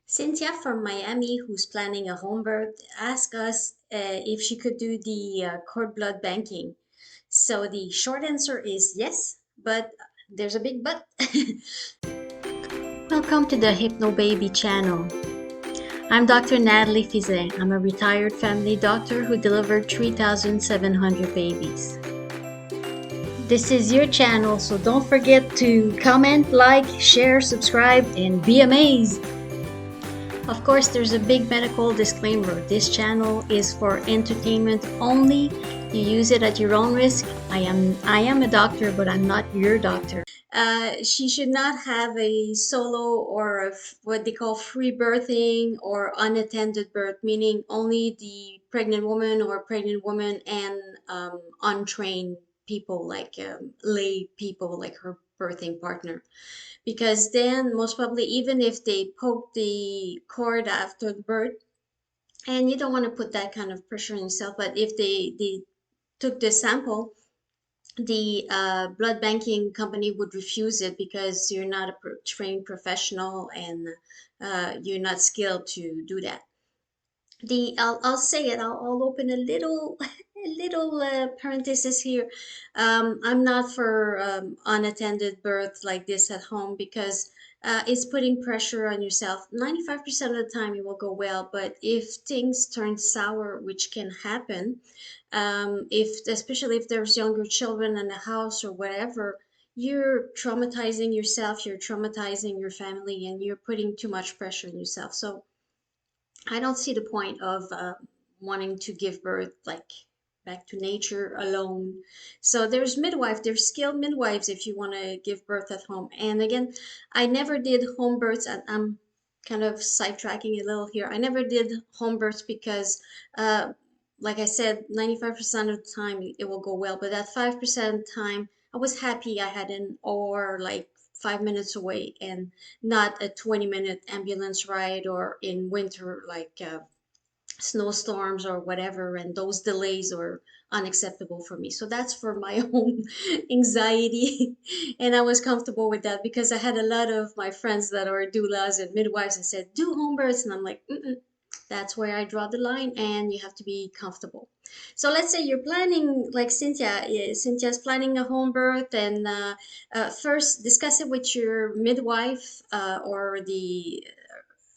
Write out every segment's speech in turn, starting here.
Cynthia from Miami, who's planning a home birth, asked us if she could do the cord blood banking. So the short answer is yes, but there's a big but. Welcome to the Hypno-Baby channel. I'm Dr. Natalie Fizet. I'm a retired family doctor who delivered 3,700 babies. This is your channel, so don't forget to comment, like, share, subscribe, and be amazed. Of course, there's a big medical disclaimer. This channel is for entertainment only. You use it at your own risk. I am a doctor, but I'm not your doctor. She should not have a solo or what they call free birthing or unattended birth, meaning only the pregnant woman and untrained people like lay people like her birthing partner, because then most probably even if they poke the cord after the birth, and you don't want to put that kind of pressure on yourself, but if they took the sample, the blood banking company would refuse it because you're not a trained professional and you're not skilled to do that. I'll say it. I'll open a little a little parenthesis here. I'm not for unattended birth like this at home because it's putting pressure on yourself. 95% of the time it will go well, but if things turn sour, which can happen, if especially if there's younger children in the house or whatever, you're traumatizing yourself, you're traumatizing your family, and you're putting too much pressure on yourself. So I don't see the point of wanting to give birth like back to nature alone. So there's skilled midwives if you want to give birth at home. And again, I never did home births, and I'm kind of sidetracking a little here. I never did home births because, like I said, 95% of the time it will go well, but that 5% of the time, I was happy I had an or like 5 minutes away and not a 20-minute ambulance ride, or in winter like snowstorms or whatever, and those delays are unacceptable for me. So that's for my own anxiety. And I was comfortable with that because I had a lot of my friends that are doulas and midwives and said do home births, and I'm like, that's where I draw the line, and you have to be comfortable. So let's say you're planning, like Cynthia's planning a home birth, and first discuss it with your midwife or the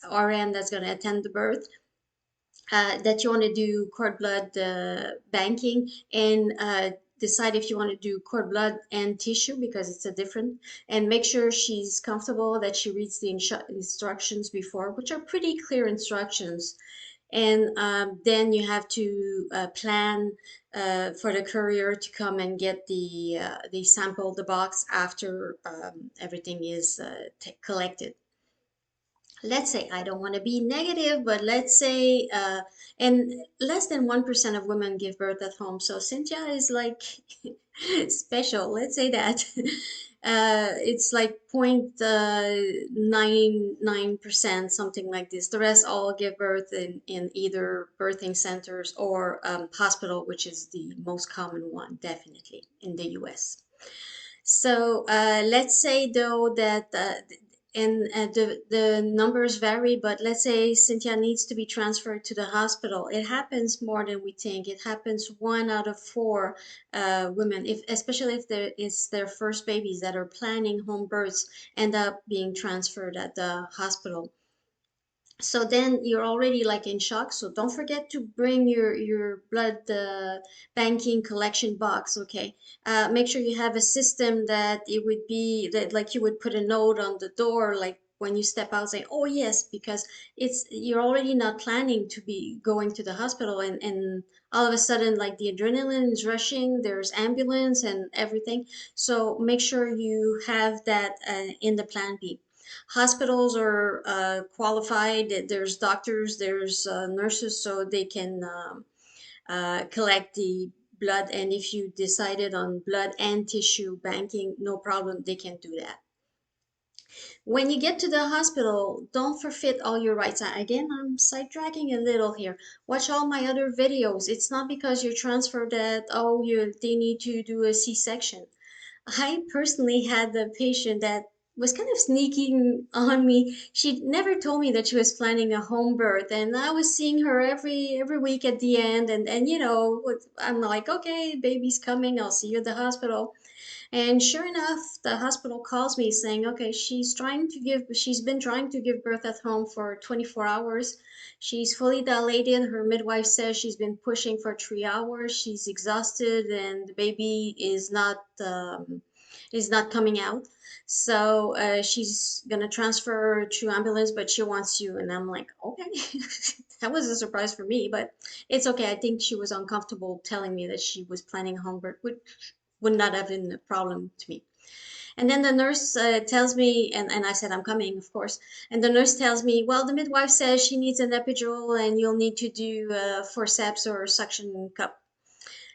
RN that's going to attend the birth, that you want to do cord blood banking, and decide if you want to do cord blood and tissue because it's a different, and make sure she's comfortable, that she reads the instructions before, which are pretty clear instructions. And then you have to plan for the courier to come and get the sample, the box, after everything is collected. Let's say, I don't want to be negative, but let's say, and less than 1% of women give birth at home. So Cynthia is like special, let's say that. It's like 0.99%, something like this. The rest all give birth in either birthing centers or hospital, which is the most common one, definitely, in the US. So let's say though that and the numbers vary, but let's say Cynthia needs to be transferred to the hospital. It happens more than we think. It happens 1 out of 4 women, if especially if there is their first babies that are planning home births, end up being transferred at the hospital. So then you're already like in shock, so don't forget to bring your blood banking collection box. Okay, make sure you have a system that it would be that, like, you would put a note on the door, like when you step out, say, oh yes, because it's you're already not planning to be going to the hospital, and all of a sudden, like, the adrenaline is rushing, there's ambulance and everything. So make sure you have that in the plan B. Hospitals are qualified. There's doctors, there's nurses, so they can collect the blood. And if you decided on blood and tissue banking, no problem, they can do that. When you get to the hospital, don't forfeit all your rights. Again, I'm sidetracking a little here. Watch all my other videos. It's not because you're transferred that, they need to do a C-section. I personally had a patient that was kind of sneaking on me. She never told me that she was planning a home birth, and I was seeing her every week at the end, and I'm like, okay, baby's coming. I'll see you at the hospital. And sure enough, the hospital calls me saying, okay, she's been trying to give birth at home for 24 hours. She's fully dilated. Her midwife says she's been pushing for 3 hours. She's exhausted, and the baby is not coming out. So she's gonna transfer to ambulance, but she wants you. And I'm like, okay, that was a surprise for me, but it's okay. I think she was uncomfortable telling me that she was planning a home birth, which would not have been a problem to me. And then the nurse tells me, and I said, I'm coming, of course. And the nurse tells me, well, the midwife says she needs an epidural and you'll need to do forceps or suction cup.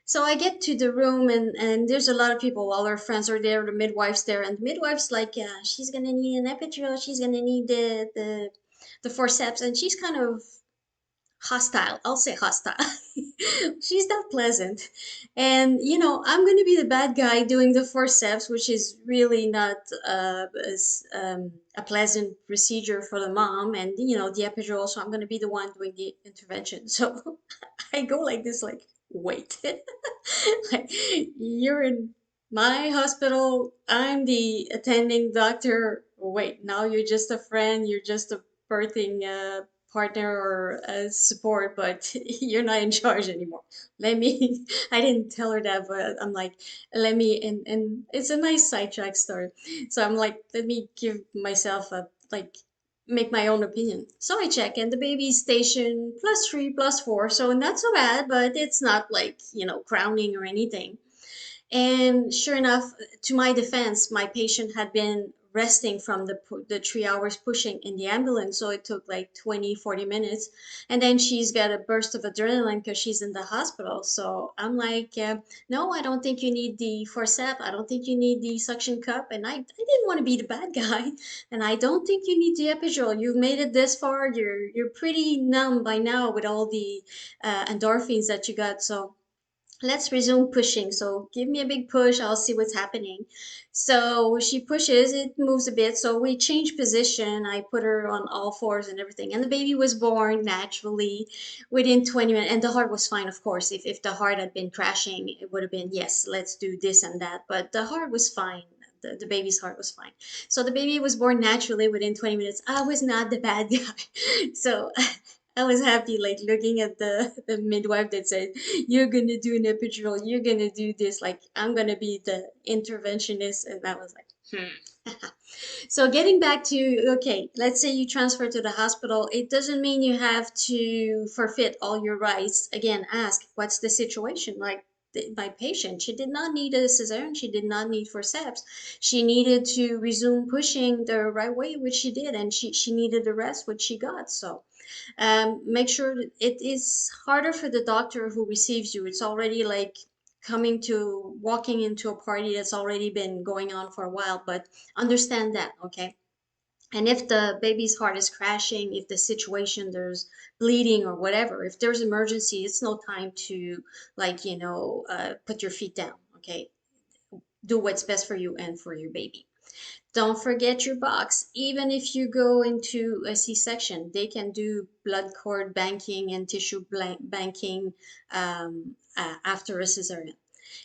So I get to the room, and there's a lot of people. All her friends are there, the midwife's there, and the midwife's like, yeah, she's gonna need an epidural, she's gonna need the forceps, and she's kind of hostile. I'll say hostile. She's not pleasant. And, I'm going to be the bad guy doing the forceps, which is really not a pleasant procedure for the mom. And, the epidural. So I'm going to be the one doing the intervention. So I go like this, like, wait. Like, you're in my hospital. I'm the attending doctor. Wait, now you're just a friend. You're just a birthing partner or support, but you're not in charge anymore. Let me, I didn't tell her that, but I'm like, let me, and it's a nice sidetrack story. So I'm like, let me give myself like, make my own opinion. So I check, and the baby's station +3, +4. So not so bad, but it's not like, crowning or anything. And sure enough, to my defense, my patient had been resting from the 3 hours pushing in the ambulance. So it took like 20, 40 minutes. And then she's got a burst of adrenaline because she's in the hospital. So I'm like, no, I don't think you need the forcep. I don't think you need the suction cup. And I didn't want to be the bad guy. And I don't think you need the epidural. You've made it this far. You're pretty numb by now with all the endorphins that you got. So let's resume pushing. So give me a big push. I'll see what's happening. So she pushes, it moves a bit. So we change position. I put her on all fours and everything. And the baby was born naturally within 20 minutes. And the heart was fine, of course. If the heart had been crashing, it would have been, yes, let's do this and that. But the heart was fine. The baby's heart was fine. So the baby was born naturally within 20 minutes. I was not the bad guy. So I was happy, like looking at the midwife that said, "You're gonna do an epidural. You're gonna do this. Like I'm gonna be the interventionist." And I was like, hmm. So getting back to, okay, let's say you transfer to the hospital. It doesn't mean you have to forfeit all your rights. Again, ask what's the situation. Like my patient, she did not need a cesarean. She did not need forceps. She needed to resume pushing the right way, which she did, and she needed the rest, which she got. So make sure that it is harder for the doctor who receives you. It's already like walking into a party that's already been going on for a while, but understand that, okay? And if the baby's heart is crashing, if the situation there's bleeding or whatever, if there's emergency, it's no time to like, put your feet down, okay? Do what's best for you and for your baby. Don't forget your box. Even if you go into a C-section, they can do blood cord banking and tissue banking after a cesarean.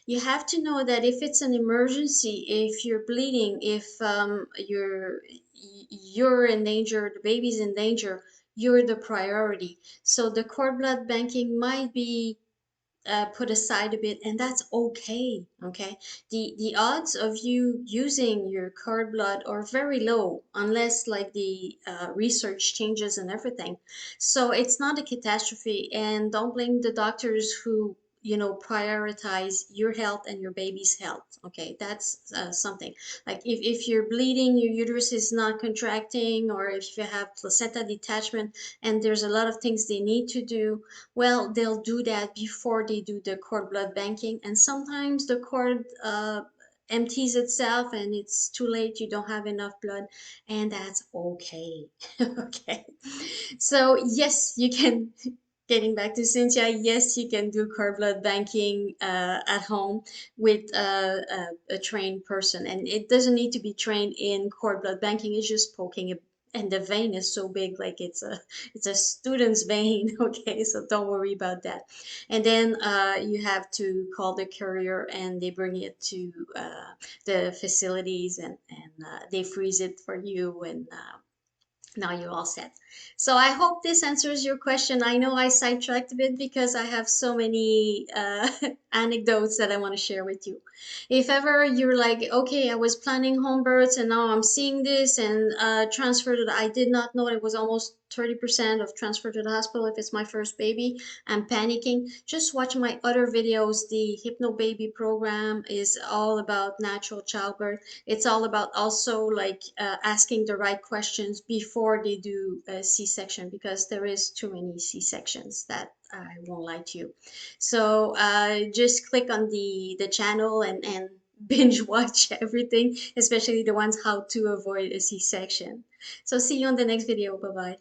You have to know that if it's an emergency, if you're bleeding, if you're in danger, the baby's in danger, you're the priority. So the cord blood banking might be put aside a bit, and that's okay. Okay, the odds of you using your cord blood are very low unless like the research changes and everything. So it's not a catastrophe, and don't blame the doctors who prioritize your health and your baby's health. Okay, that's something like if you're bleeding, your uterus is not contracting, or if you have placenta detachment, and there's a lot of things they need to do, well, they'll do that before they do the cord blood banking. And sometimes the cord empties itself and it's too late, you don't have enough blood, and that's okay. Okay. So, yes, you can. Getting back to Cynthia, yes, you can do cord blood banking at home with a trained person, and it doesn't need to be trained in cord blood banking. It's just poking it, and the vein is so big, like it's a student's vein. Okay, so don't worry about that. And then you have to call the courier, and they bring it to the facilities, and they freeze it for you, and now you're all set. So I hope this answers your question. I know I sidetracked a bit because I have so many anecdotes that I want to share with you. If ever you're like, okay, I was planning home births and now I'm seeing this and transfer to the, I did not know it was almost 30% of transfer to the hospital if it's my first baby. I'm panicking. Just watch my other videos. The Hypno-Baby program is all about natural childbirth. It's all about also like asking the right questions before they do a C-section, because there is too many C-sections, that I won't lie to you. So just click on the channel and binge watch everything, especially the ones how to avoid a C-section. So see you on the next video. Bye bye.